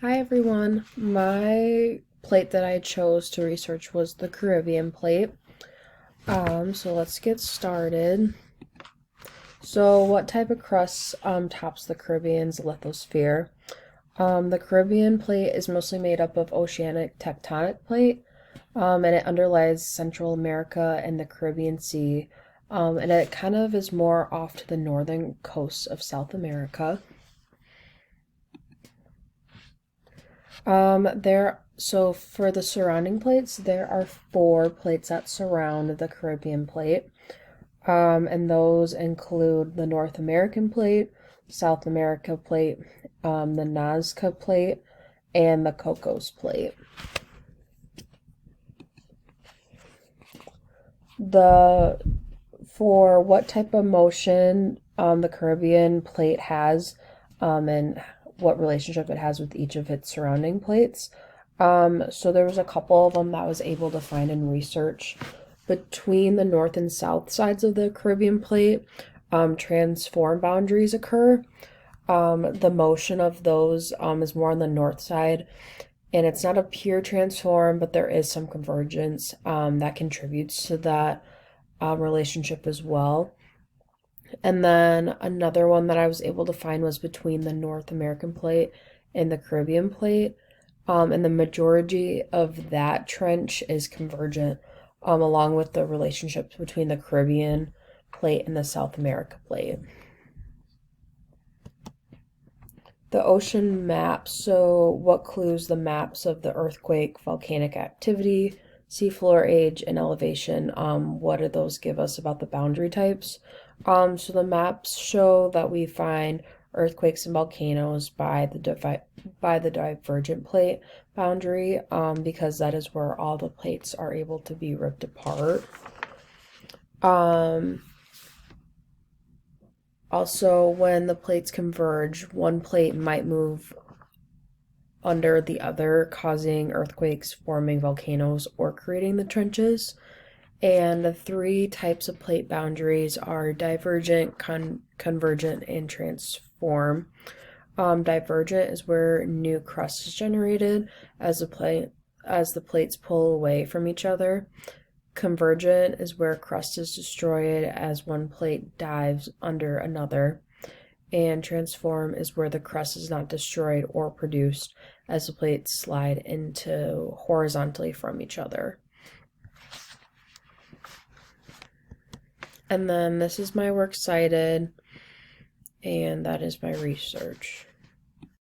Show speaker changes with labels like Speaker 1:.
Speaker 1: Hi everyone. My plate that I chose to research was the Caribbean plate. So let's get started. So what type of crust tops the Caribbean's lithosphere? The Caribbean plate is mostly made up of oceanic tectonic plate, and it underlies Central America and the Caribbean Sea, and it kind of is more off to the northern coast of South America. So for the surrounding plates, there are four plates that surround the Caribbean plate. And those include the North American plate, South America plate, the Nazca plate, and the Cocos plate. The For what type of motion the Caribbean plate has, and what relationship it has with each of its surrounding plates. So there was a couple of them that I was able to find in research. Between the north and south sides of the Caribbean plate, transform boundaries occur. The motion of those is more on the north side, and it's not a pure transform, but there is some convergence that contributes to that relationship as well. And then another one that I was able to find was between the North American plate and the Caribbean plate. And the majority of that trench is convergent, along with the relationships between the Caribbean plate and the South America plate. The ocean maps, so what clues the maps of the earthquake, volcanic activity, seafloor age, and elevation, what do those give us about the boundary types? So the maps show that we find earthquakes and volcanoes by the divergent plate boundary, because that is where all the plates are able to be ripped apart. Um, Also, when the plates converge, one plate might move under the other, causing earthquakes, forming volcanoes, or creating the trenches. And the three types of plate boundaries are divergent, convergent, and transform. Divergent is where new crust is generated as the plates pull away from each other. Convergent is where crust is destroyed as one plate dives under another. And transform is where the crust is not destroyed or produced as the plates slide into horizontally from each other. And then this is my works cited, and that is my research.